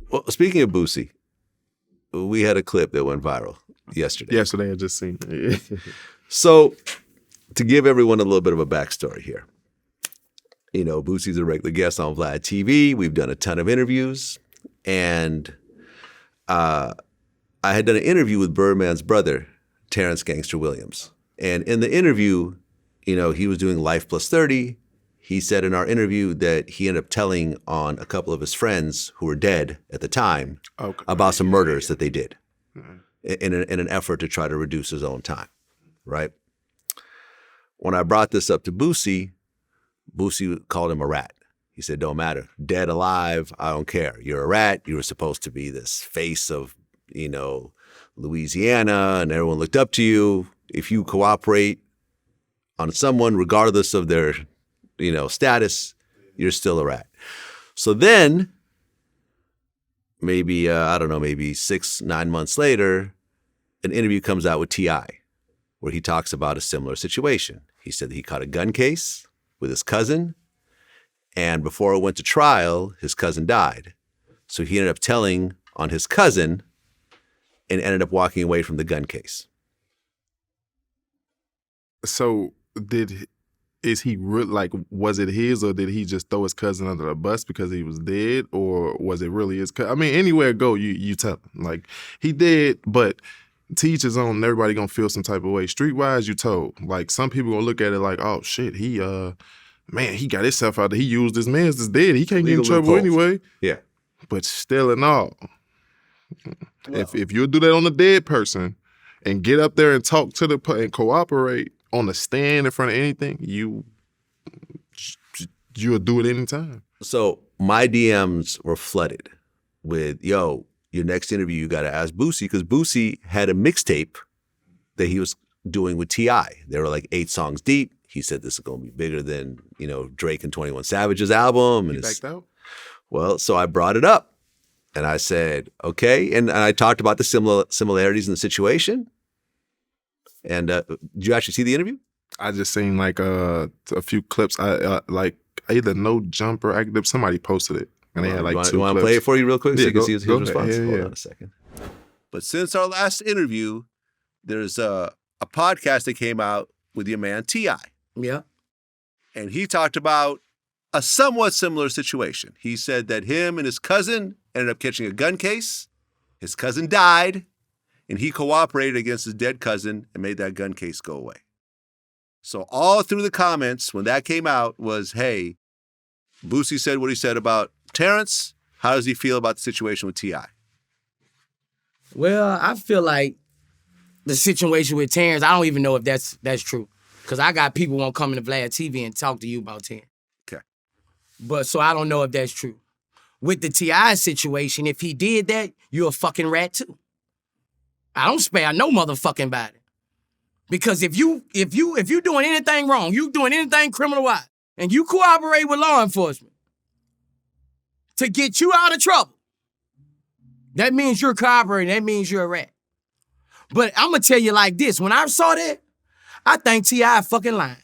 Well, speaking of Boosie, we had a clip that went viral yesterday. Yesterday, I just seen it. So, to give everyone a little bit of a backstory here, you know, Boosie's a regular guest on Vlad TV. We've done a ton of interviews, and I had done an interview with Birdman's brother, Terrence Gangster Williams. And in the interview, you know, he was doing Life Plus 30. He said in our interview that he ended up telling on a couple of his friends who were dead at the time about some murders that they did in an effort to try to reduce his own time, right? When I brought this up to Boosie called him a rat. He said, don't matter. Dead, alive, I don't care. You're a rat. You were supposed to be this face of, you know, Louisiana, and everyone looked up to you. If you cooperate on someone, regardless of their, you know, status, you're still a rat. So then, maybe, maybe 6-9 months later, an interview comes out with T.I., where he talks about a similar situation. He said that he caught a gun case with his cousin, and before it went to trial, his cousin died. So he ended up telling on his cousin and ended up walking away from the gun case. So is he like, was it his, or did he just throw his cousin under the bus because he was dead, or was it really his cousin? I mean, anywhere go, you tell him. Like, he did, but to each his own, everybody gonna feel some type of way. Streetwise, you told. Like, some people gonna look at it like, oh shit, he got himself out there. He used his man's that's dead. He can't get in trouble anyway. Yeah. But still and all, if you do that on a dead person and get up there and talk to and cooperate on the stand in front of anything, you'll do it anytime. So my DMs were flooded with, yo, your next interview, you got to ask Boosie, because Boosie had a mixtape that he was doing with T.I. They were like 8 songs deep. He said this is going to be bigger than, you know, Drake and 21 Savage's album. And you backed out? Well, so I brought it up. And I said, okay. And I talked about the similarities in the situation. And did you actually see the interview? I just seen like a few clips. I like either No Jumper, active. Somebody posted it. And they had like 2 clips. You want to play it for you real quick so you can see his response? Yeah, Hold on a second. But since our last interview, there's a podcast that came out with your man T.I. Yeah. And he talked about a somewhat similar situation. He said that him and his cousin ended up catching a gun case. His cousin died, and he cooperated against his dead cousin and made that gun case go away. So all through the comments when that came out was, hey, Boosie said what he said about Terrence. How does he feel about the situation with T.I.? Well, I feel like the situation with Terrence, I don't even know if that's true. Because I got people won't come into Vlad TV and talk to you about Terrence. Okay. But so I don't know if that's true. With the T.I. situation, if he did that, you're a fucking rat too. I don't spare no motherfucking body. Because if you doing anything wrong, you doing anything criminal-wise, and you cooperate with law enforcement to get you out of trouble, that means you're cooperating. That means you're a rat. But I'm going to tell you like this. When I saw that, I think T.I. fucking lying.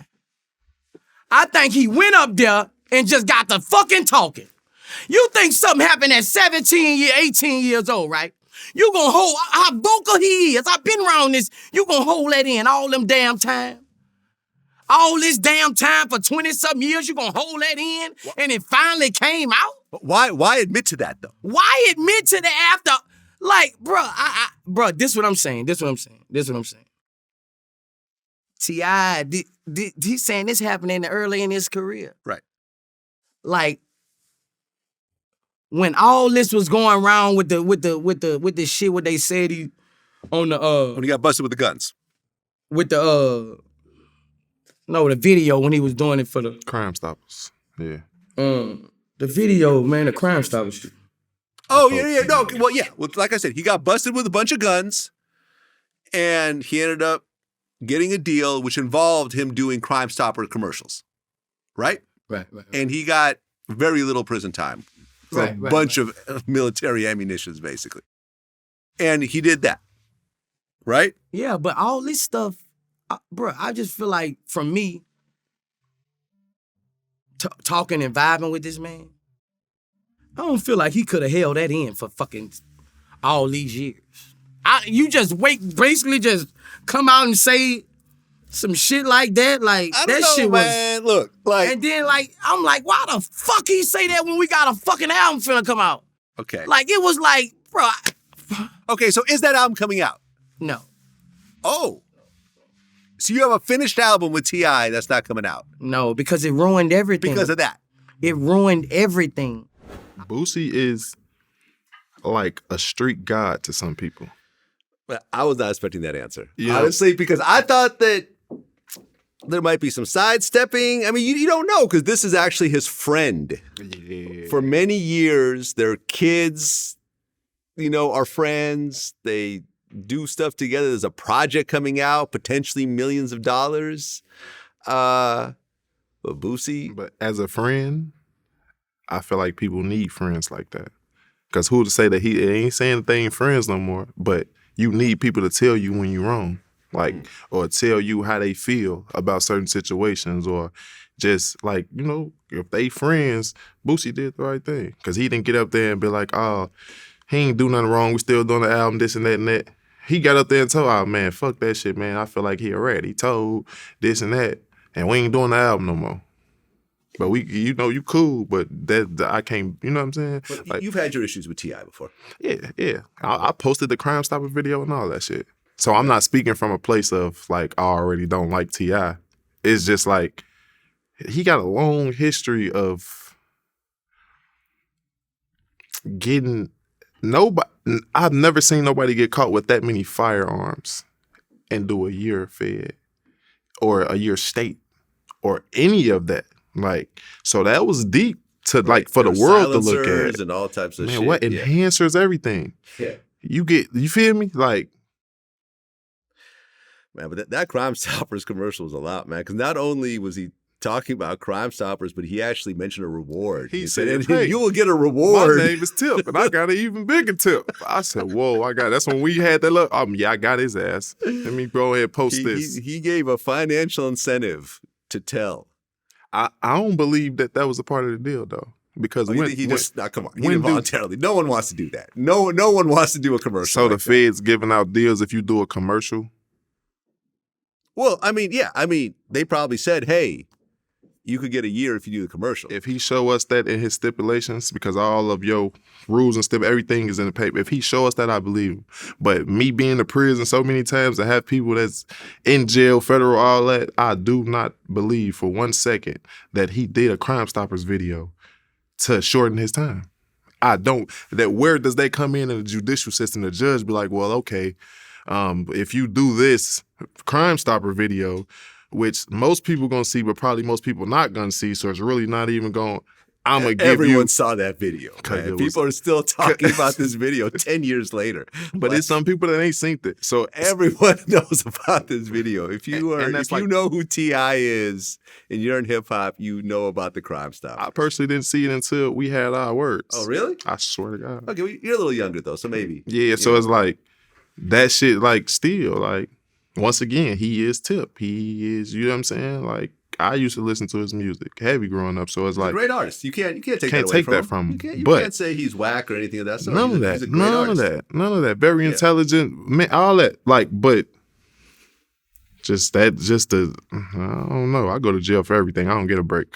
I think he went up there and just got the fucking talking. You think something happened at 18 years old, right? You gonna hold how vocal he is. I've been around this. You gonna hold that in all them damn time. All this damn time for 20-something years, you gonna hold that in, and it finally came out? Why admit to that, though? Why admit to that after? Like, bro, this is what I'm saying. T.I., he's saying this happened early in his career. Right. Like, when all this was going around with the shit, what they said he on the when he got busted with the guns. With the the video when he was doing it for the Crime Stoppers. Yeah. The video, man, the Crime Stoppers shit. Oh, yeah. No, well, yeah. Well, like I said, he got busted with a bunch of guns, and he ended up getting a deal which involved him doing Crime Stopper commercials. Right? Right. And he got very little prison time. For a bunch of military ammunitions, basically. And he did that. Right? Yeah, but all this stuff, bro, I just feel like, from me, talking and vibing with this man, I don't feel like he could have held that in for fucking all these years. You just basically just come out and say some shit like that. Like, I don't that know, shit man. Look, like, and then, like, I'm like, why the fuck he say that when we got a fucking album finna come out? okay. Like, it was like, bro, Okay, so is that album coming out? no. Oh. So you have a finished album with T.I. that's not coming out No, because it ruined everything. because of that. It ruined everything. Boosie is like a street god to some people. But I was not expecting that answer. Yeah. Honestly, because I thought that there might be some sidestepping. I mean, you don't know because this is actually his friend. Yeah. For many years, their kids, are friends. They do stuff together. There's a project coming out, potentially millions of dollars. But Boosie, But as a friend, I feel like people need friends like that. Because who to say that he ain't saying that they ain't friends no more, but you need people to tell you when you're wrong. Like, or tell you how they feel about certain situations, or just like, if they friends, Boosie did the right thing. Because he didn't get up there and be like, oh, he ain't do nothing wrong. We still doing the album, this and that and that. He got up there and told, oh, man, fuck that shit, man. I feel like he a rat. He told this and that. And we ain't doing the album no more. But you cool, but that I can't, you know what I'm saying? but Like, you've had your issues with T.I. before. yeah. I posted the Crime Stopper video and all that shit. So I'm not speaking from a place of like, I already don't like T.I. It's just like, he got a long history of getting nobody. I've never seen nobody get caught with that many firearms and do a year fed or a year state or any of that. Like, so that was deep to like for the There world were to look silencers at. and all types of Man, shit. what Yeah. enhancers everything? Yeah. You feel me? Like, Man, but that Crime Stoppers commercial was a lot, man. Because not only was he talking about Crime Stoppers, but he actually mentioned a reward. He said, "And hey, you will get a reward." my name is Tip, and I got an even bigger tip. I said, whoa, that's when we had that look. Yeah, I got his ass. Let me go ahead and post this. He gave a financial incentive to tell. I don't believe that was a part of the deal, though. Because Come on. He didn't voluntarily. No one wants to do that. No one wants to do a commercial. So like the that. feds giving out deals if you do a commercial? Well, I mean, yeah. I mean, they probably said, hey, you could get a year if you do the commercial. If he show us that in his stipulations, because all of your rules and stuff, everything is in the paper. If he show us that, I believe him. But me being to prison so many times, to have people that's in jail, federal, all that, I do not believe for 1 second that he did a Crime Stoppers video to shorten his time. I don't. That where does they come in the judicial system? The judge be like, well, okay, if you do this Crime Stopper video, which most people gonna see, but probably most people not gonna see, so it's really not even going. I'm gonna give Everyone you. saw that video. Man. it People are still talking about this video 10 years later. But it's some people that ain't seen it. So everyone knows about this video. If you And that's like- know who T.I. is and you're in hip hop, you know about the Crime Stop. I personally didn't see it until we had our words. Oh, really? I swear to God. Okay, well, you're a little younger though, so maybe. Yeah, so it's like that shit, like, still, like, once again, he is Tip. He is, you know what I'm saying? Like, I used to listen to his music heavy growing up, so it's He's a like, great artist. You can't take that can't away take from that him. from him. You But- can't say he's whack or anything of that sort. none He's of a that, great artist. none of that. Very intelligent, man, all that. Like, but I don't know. I go to jail for everything. I don't get a break.